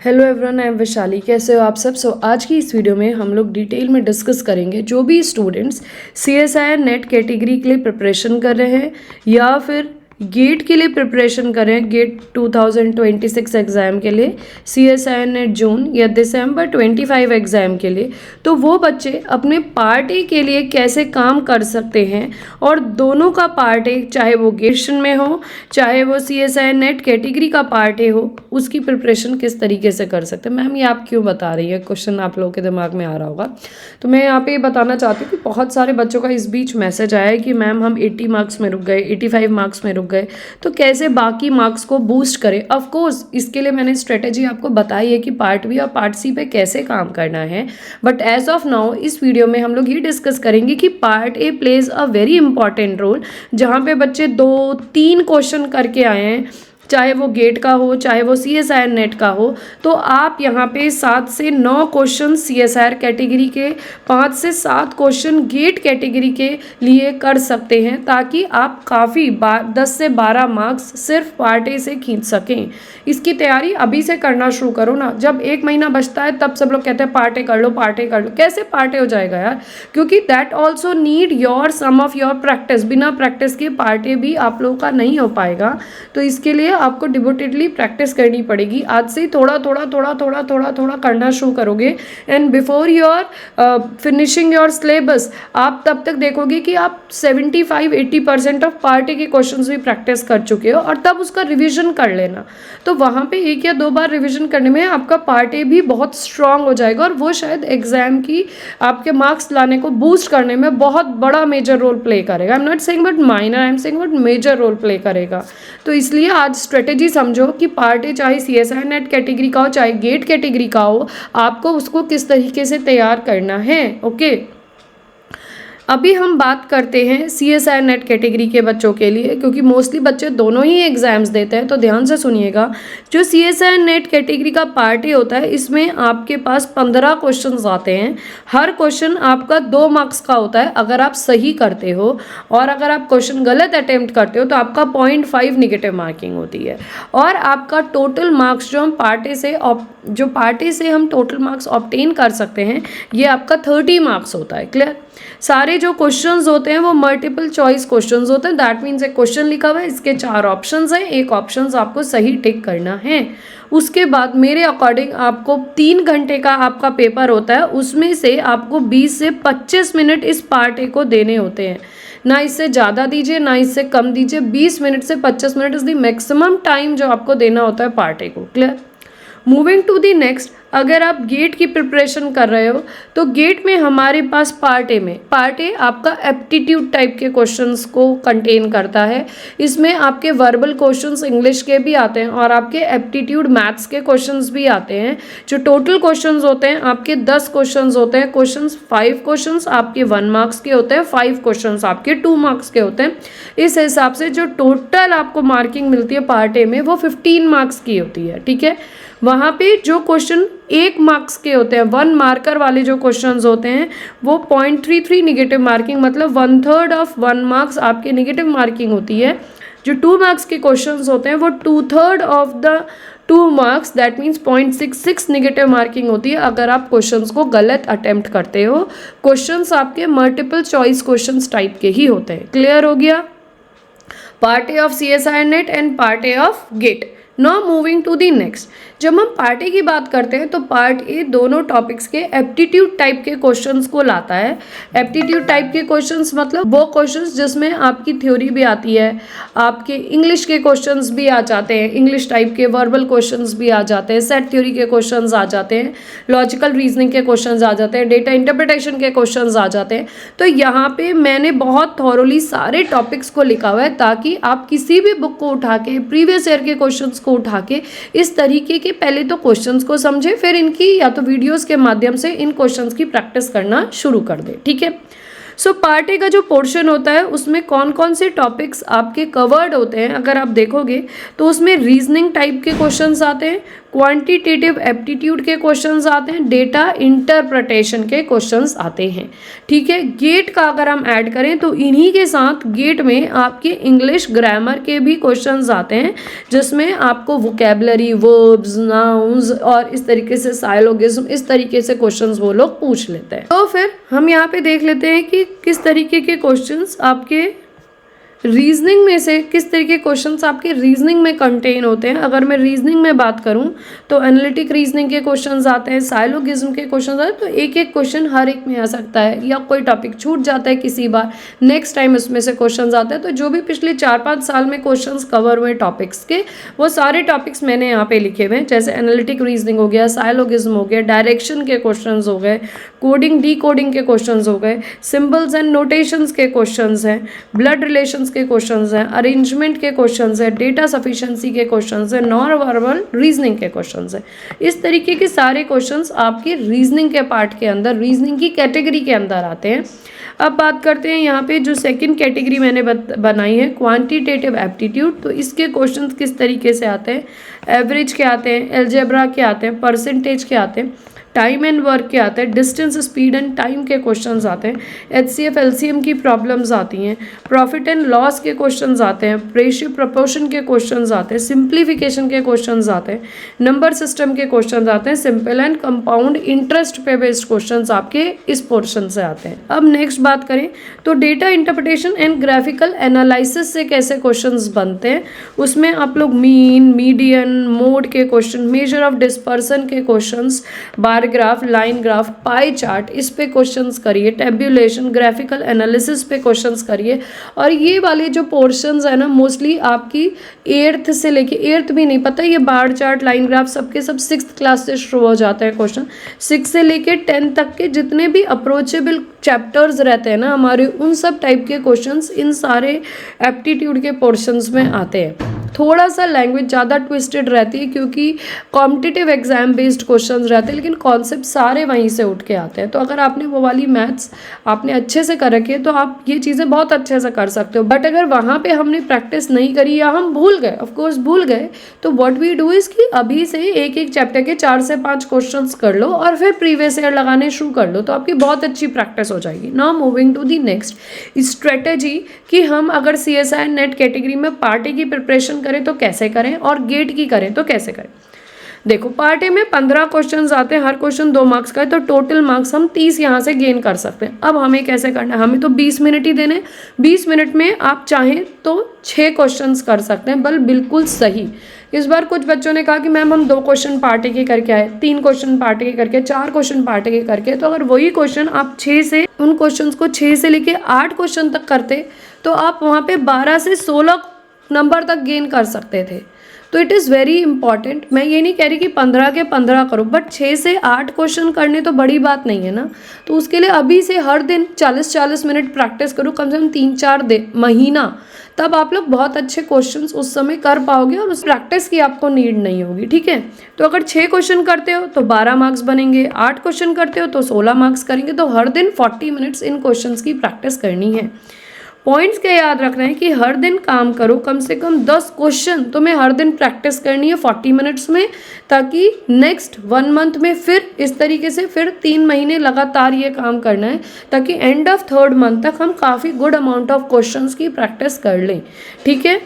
Hello everyone, I am Vaishali. कैसे हो आप सब? आज की इस वीडियो में हम लोग डिटेल में डिस्कस करेंगे जो भी स्टूडेंट्स CSIR नेट कैटेगरी के लिए प्रिपरेशन कर रहे हैं या फिर गेट के लिए प्रिपरेशन कर रहे हैं, गेट 2026 एग्ज़ाम के लिए, CSIR नेट जून या दिसंबर 25 एग्ज़ाम के लिए, तो वो बच्चे अपने पार्ट ए के लिए कैसे काम कर सकते हैं और दोनों का पार्ट ए, चाहे वो गेशन में हो चाहे वो CSIR नेट कैटेगरी का पार्ट ए हो, उसकी प्रिपरेशन किस तरीके से कर सकते हैं। मैम ये आप क्यों बता रही है, क्वेश्चन आप लोगों के दिमाग में आ रहा होगा। तो मैं यहाँ पे बताना चाहती हूँ कि बहुत सारे बच्चों का इस बीच मैसेज आया है कि मैम हम 80 मार्क्स में रुक गए, 85 मार्क्स में रुक गए, तो कैसे बाकी मार्क्स को बूस्ट करें। ऑफ कोर्स इसके लिए मैंने स्ट्रेटेजी आपको बताई है कि पार्ट बी और पार्ट सी पे कैसे काम करना है, बट एज ऑफ नाउ इस वीडियो में हम लोग ये डिस्कस करेंगे कि part A plays a very important role, जहाँ पे बच्चे 2-3 क्वेश्चन करके आए हैं, चाहे वो गेट का हो चाहे वो CSIR नेट का हो। तो आप यहाँ पे 7 से 9 क्वेश्चन CSIR कैटेगरी के, 5 से 7 क्वेश्चन गेट कैटेगरी के लिए कर सकते हैं, ताकि आप काफ़ी 10 से 12 मार्क्स सिर्फ पार्ट ए से खींच सकें। इसकी तैयारी अभी से करना शुरू करो ना। जब 1 महीना बचता है तब सब लोग कहते हैं पार्ट ए कर लो, पार्ट ए कर लो। कैसे पार्ट ए हो जाएगा यार? क्योंकि that also need your some of your practice. बिना प्रैक्टिस के पार्ट ए भी आप लोगों का नहीं हो पाएगा, तो इसके लिए आपको डिवोटेडली प्रैक्टिस करनी पड़ेगी। आज से ही थोड़ा थोड़ा करना शुरू करोगे, and before your finishing your syllabus आप तब तक देखोगे कि आप 75-80% ऑफ पार्ट ए के क्वेश्चंस भी प्रैक्टिस कर चुके हो, और तब उसका रिवीजन कर लेना। तो वहाँ पे 1 या 2 बार रिवीजन करने में आपका पार्ट ए भी बहुत स्ट्रांग हो जाएगा, और वो शायद एग्जाम की आपके मार्क्स लाने को बूस्ट करने में बहुत बड़ा मेजर रोल प्ले करेगा। I am not saying but minor, I am saying but major role play करेगा। तो इसलिए आज स्ट्रेटेजी समझो कि पार्ट ए चाहे CSIR नेट कैटेगरी का हो चाहे गेट कैटेगरी का हो, आपको उसको किस तरीके से तैयार करना है। ओके, अभी हम बात करते हैं CSIR नेट कैटेगरी के बच्चों के लिए, क्योंकि मोस्टली बच्चे दोनों ही एग्जाम्स देते हैं, तो ध्यान से सुनिएगा। जो CSIR नेट कैटेगरी का पार्ट ए होता है, इसमें आपके पास 15 क्वेश्चंस आते हैं। हर क्वेश्चन आपका 2 मार्क्स का होता है अगर आप सही करते हो, और अगर आप क्वेश्चन गलत अटेम्प्ट करते हो तो आपका 0.5 निगेटिव मार्किंग होती है। और आपका टोटल मार्क्स जो हम पार्ट ए से हम टोटल मार्क्स ऑब्टेन कर सकते हैं, ये आपका 30 मार्क्स होता है। क्लियर? सारे जो क्वेश्चंस होते हैं वो मल्टीपल चॉइस क्वेश्चंस होते हैं। दैट मीन्स एक क्वेश्चन लिखा हुआ है, इसके 4 ऑप्शंस हैं, एक ऑप्शंस आपको सही टिक करना है। उसके बाद मेरे अकॉर्डिंग आपको 3 घंटे का आपका पेपर होता है, उसमें से आपको 20 से 25 मिनट इस पार्ट ए को देने होते हैं। ना इससे ज़्यादा दीजिए ना इससे कम दीजिए, 20 मिनट से 25 minute is the maximum time जो आपको देना होता है पार्ट ए को। Clear? Moving to the next, अगर आप गेट की प्रिपरेशन कर रहे हो तो गेट में हमारे पास पार्ट ए आपका एप्टीट्यूड टाइप के क्वेश्चंस को कंटेन करता है। इसमें आपके वर्बल क्वेश्चंस इंग्लिश के भी आते हैं और आपके एप्टीट्यूड मैथ्स के क्वेश्चंस भी आते हैं। जो टोटल क्वेश्चंस होते हैं आपके 10 क्वेश्चंस होते हैं। 5 क्वेश्चंस आपके 1 मार्क्स के होते हैं, 5 क्वेश्चंस आपके 2 मार्क्स के होते हैं। इस हिसाब से जो टोटल आपको मार्किंग मिलती है पार्ट ए में वो 15 मार्क्स की होती है। ठीक है? वहाँ पे जो क्वेश्चन 1 मार्क्स के होते हैं, 1 मार्कर वाले जो क्वेश्चंस होते हैं, वो 0.33 निगेटिव मार्किंग, मतलब 1/3 ऑफ 1 मार्क्स आपके निगेटिव मार्किंग होती है। जो 2 मार्क्स के क्वेश्चंस होते हैं वो 2/3 of the 2 marks, that means 0.66 negative marking होती है अगर आप क्वेश्चंस को गलत अटेम्प्ट करते हो। क्वेश्चंस आपके मल्टीपल चॉइस क्वेश्चंस टाइप के ही होते हैं। क्लियर हो गया? Part A of CSIR NET and part A of GATE. Now moving to the next, जब हम पार्ट ए की बात करते हैं तो पार्ट ए दोनों टॉपिक्स के एप्टीट्यूड टाइप के क्वेश्चंस को लाता है। एप्टीट्यूड टाइप के क्वेश्चंस मतलब वो क्वेश्चंस जिसमें आपकी थ्योरी भी आती है, आपके इंग्लिश के क्वेश्चंस भी आ जाते हैं, इंग्लिश टाइप के वर्बल क्वेश्चंस भी आ जाते हैं, सेट थ्योरी के क्वेश्चंस आ जाते हैं, लॉजिकल रीजनिंग के क्वेश्चंस आ जाते हैं, डेटा इंटरप्रिटेशन के क्वेश्चंस आ जाते हैं। तो यहाँ पे मैंने बहुत थॉरोली सारे टॉपिक्स को लिखा हुआ है, ताकि आप किसी भी बुक को उठा के, प्रीवियस ईयर के क्वेश्चंस को उठा के इस तरीके के पहले तो क्वेश्चंस को समझे, फिर इनकी या तो वीडियोस के माध्यम से इन क्वेश्चंस की प्रैक्टिस करना शुरू कर दे। ठीक है? सो पार्ट ए का जो पोर्शन होता है उसमें कौन कौन से टॉपिक्स आपके कवर्ड होते हैं, अगर आप देखोगे तो उसमें रीजनिंग टाइप के क्वेश्चंस आते हैं, क्वांटिटेटिव एप्टीट्यूड के क्वेश्चंस आते हैं, डेटा इंटरप्रिटेशन के क्वेश्चंस आते हैं। ठीक है, गेट का अगर हम ऐड करें तो इन्हीं के साथ गेट में आपके इंग्लिश ग्रामर के भी क्वेश्चंस आते हैं, जिसमें आपको वोकेबलरी, वर्ब्स, नाउन्स और इस तरीके से साइलोगिज्म, इस तरीके से क्वेश्चंस वो लोग पूछ लेते हैं। तो फिर हम यहाँ पे देख लेते हैं कि किस तरीके के क्वेश्चंस आपके रीजनिंग में से, किस तरीके के क्वेश्चंस आपके रीजनिंग में कंटेन होते हैं। अगर मैं रीजनिंग में बात करूं तो एनालिटिक रीजनिंग के क्वेश्चंस आते हैं, साइलोगिज्म के क्वेश्चंस आते हैं। तो एक एक क्वेश्चन हर एक में आ सकता है, या कोई टॉपिक छूट जाता है किसी बार, नेक्स्ट टाइम उसमें से क्वेश्चंस आते हैं। तो जो भी पिछले 4-5 साल में क्वेश्चंस कवर हुए टॉपिक्स के, वो सारे टॉपिक्स मैंने यहाँ पे लिखे हुए हैं। जैसे एनालिटिक रीजनिंग हो गया, साइलोगिज्म हो गया, डायरेक्शन के क्वेश्चंस हो गए, कोडिंग डीकोडिंग के क्वेश्चंस हो गए, सिंबल्स एंड नोटेशंस के क्वेश्चंस हैं, ब्लड रिलेशंस के क्वेश्चंस हैं, अरेंजमेंट के क्वेश्चंस हैं, डेटा सफिशिएंसी के क्वेश्चंस हैं, नॉन वर्बल रीजनिंग के क्वेश्चंस हैं। इस तरीके के सारे क्वेश्चंस आपके रीजनिंग के पार्ट के अंदर, रीजनिंग की कैटेगरी के अंदर आते हैं। अब बात करते हैं यहाँ पे जो सेकंड कैटेगरी मैंने बनाई है, क्वांटिटेटिव एप्टीट्यूड। तो इसके क्वेश्चंस किस तरीके से आते हैं, एवरेज के आते हैं, अलजेब्रा के आते हैं, परसेंटेज के आते हैं, टाइम एंड वर्क के आते हैं, डिस्टेंस, स्पीड एंड टाइम के क्वेश्चंस आते हैं, एचसीएफ एलसीएम की प्रॉब्लम्स आती हैं, प्रॉफिट एंड लॉस के क्वेश्चंस आते हैं, रेशियो प्रोपोर्शन के क्वेश्चंस आते हैं, सिंप्लीफिकेशन के क्वेश्चंस आते हैं, नंबर सिस्टम के क्वेश्चंस आते हैं, सिंपल एंड कंपाउंड इंटरेस्ट पे बेस्ड क्वेश्चंस आपके इस पोर्शन से आते हैं। अब नेक्स्ट बात करें तो data interpretation and graphical analysis से कैसे क्वेश्चंस बनते हैं, उसमें आप लोग मीन, मीडियन, मोड के क्वेश्चन, मेजर ऑफ डिस्पर्सन के questions, graph, line graph, pie chart, इस पे क्वेश्चंस करिए, टेबुलेशन, ग्राफिकल एनालिसिस पे क्वेश्चंस करिए। और ये वाले जो पोर्शंस है ना, मोस्टली आपकी 8th से लेके 8th भी नहीं, पता है ये बार चार्ट, लाइन ग्राफ सबके सब 6th क्लास से शुरू हो जाते हैं क्वेश्चन। 6 से लेके 10 तक के जितने भी अप्रोचेबल चैप्टर्स रहते हैं ना हमारे, उन सब टाइप के क्वेश्चंस इन सारे एप्टीट्यूड के पोर्शंस में आते हैं। थोड़ा सा लैंग्वेज ज़्यादा ट्विस्टेड रहती है क्योंकि कॉम्पिटिटिव एग्जाम बेस्ड क्वेश्चंस रहते हैं, लेकिन कॉन्सेप्ट सारे वहीं से उठ के आते हैं। तो अगर आपने वो वाली मैथ्स आपने अच्छे से कर रखी है तो आप ये चीज़ें बहुत अच्छे से कर सकते हो। बट अगर वहाँ पे हमने प्रैक्टिस नहीं करी या हम भूल गए, ऑफकोर्स भूल गए, तो व्हाट वी डू इज़ कि अभी से एक एक चैप्टर के 4 से 5 क्वेश्चन कर लो और फिर प्रीवियस ईयर लगाने शुरू कर लो, तो आपकी बहुत अच्छी प्रैक्टिस हो जाएगी। Now moving to the next strategy कि हम अगर CSIR नेट कैटेगरी में पार्ट ए की प्रिपरेशन करें तो कैसे करें और गेट की करें तो कैसे करें। देखो, पार्ट ए में 15 क्वेश्चंस आते हैं, हर क्वेश्चन 2 मार्क्स का है, तो टोटल मार्क्स हम 30 यहाँ से गेन कर सकते हैं। अब हमें कैसे करना है, हमें तो 20 मिनट ही देने, 20 मिनट में आप चाहें तो 6 क्वेश्चंस कर सकते हैं, बिल्कुल सही। इस बार कुछ बच्चों ने कहा कि मैम हम 2 क्वेश्चन पार्ट ए के करके आए, 3 क्वेश्चन पार्ट ए के करके, 4 क्वेश्चन पार्ट ए के करके। तो अगर वही क्वेश्चन आप 6 से, उन क्वेश्चन को 6 से लेके 8 क्वेश्चन तक करते तो आप वहाँ पे 12 से 16 नंबर तक गेन कर सकते थे। तो इट इज़ वेरी इंपॉर्टेंट। मैं ये नहीं कह रही कि 15 के 15 करो, बट 6 से 8 क्वेश्चन करने तो बड़ी बात नहीं है ना। तो उसके लिए अभी से हर दिन 40-40 मिनट प्रैक्टिस करो, कम से कम 3-4 महीना, तब आप लोग बहुत अच्छे क्वेश्चंस उस समय कर पाओगे और उस प्रैक्टिस की आपको नीड नहीं होगी। ठीक है, तो अगर 6 क्वेश्चन करते हो तो 12 मार्क्स बनेंगे, 8 क्वेश्चन करते हो तो 16 मार्क्स करेंगे। तो हर दिन 40 मिनट्स इन क्वेश्चंस की प्रैक्टिस करनी है। पॉइंट्स क्या याद रखना है कि हर दिन काम करो, कम से कम 10 क्वेश्चन तुम्हें हर दिन प्रैक्टिस करनी है 40 मिनट्स में, ताकि नेक्स्ट 1 मंथ में फिर इस तरीके से फिर 3 महीने लगातार ये काम करना है, ताकि एंड ऑफ 3rd मंथ तक हम काफ़ी गुड अमाउंट ऑफ क्वेश्चंस की प्रैक्टिस कर लें। ठीक है,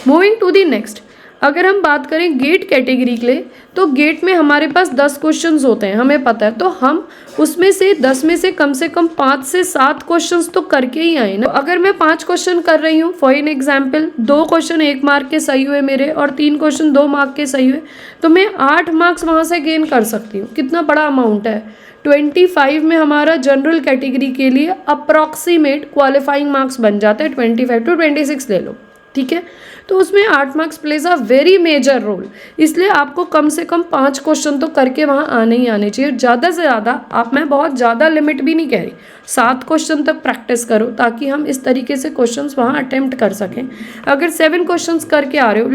मूविंग टू दी नेक्स्ट। अगर हम बात करें गेट कैटेगरी के लिए, तो गेट में हमारे पास 10 क्वेश्चंस होते हैं, हमें पता है। तो हम उसमें से 10 में से कम 5 से 7 क्वेश्चंस तो करके ही आए ना। तो अगर मैं 5 क्वेश्चन कर रही हूँ, for an example 2 question 1 mark के सही हुए मेरे और 3 क्वेश्चन 2 मार्क के सही हुए, तो मैं 8 मार्क्स वहाँ से गेन कर सकती हूँ। कितना बड़ा अमाउंट है। 25 में हमारा जनरल कैटेगरी के लिए अप्रॉक्सीमेट क्वालिफाइंग मार्क्स बन जाता है, 25 to 26 ले लो। ठीक है, तो उसमें 8 marks plays a very major role. इसलिए आपको कम से कम 5 क्वेश्चन तो करके वहाँ आने ही आने चाहिए। ज़्यादा से ज़्यादा आप, मैं बहुत ज़्यादा लिमिट भी नहीं कह रही, 7 क्वेश्चन तक प्रैक्टिस करो, ताकि हम इस तरीके से क्वेश्चंस वहाँ अटेम्प्ट कर सकें। अगर 7 क्वेश्चंस करके आ रहे हो,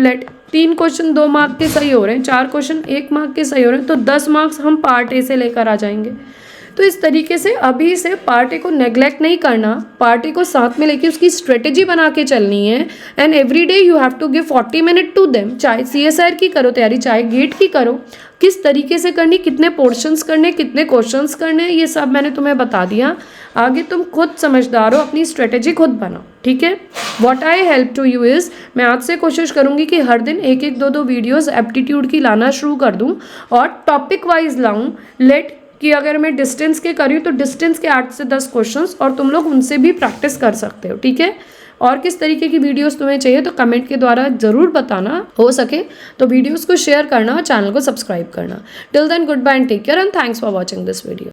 3 क्वेश्चन 2 मार्क के सही हो रहे हैं, 4 क्वेश्चन 1 मार्क के सही हो रहे हैं, तो 10 मार्क्स हम पार्ट ए से लेकर आ जाएंगे। तो इस तरीके से अभी से पार्ट ए को नेग्लेक्ट नहीं करना, पार्ट ए को साथ में लेके उसकी स्ट्रेटेजी बना के चलनी है। And every day you have to give 40 minute to them. चाहे CSIR की करो तैयारी, चाहे गेट की करो, किस तरीके से करनी, कितने पोर्शंस करने, कितने क्वेश्चंस करने, ये सब मैंने तुम्हें बता दिया। आगे तुम खुद समझदार हो, अपनी स्ट्रेटेजी खुद बनाओ, ठीक है। What I help to you is, मैं आज से कोशिश करूँगी कि हर दिन एक एक दो दो वीडियोज़ एप्टीट्यूड की लाना शुरू कर दूँ और टॉपिक वाइज लाऊँ। लेट कि अगर मैं डिस्टेंस के करी तो डिस्टेंस के 8 से 10 क्वेश्चंस, और तुम लोग उनसे भी प्रैक्टिस कर सकते हो, ठीक है। और किस तरीके की वीडियोस तुम्हें चाहिए तो कमेंट के द्वारा ज़रूर बताना, हो सके तो वीडियोस को शेयर करना और चैनल को सब्सक्राइब करना। Till then goodbye and take care and thanks for watching this video.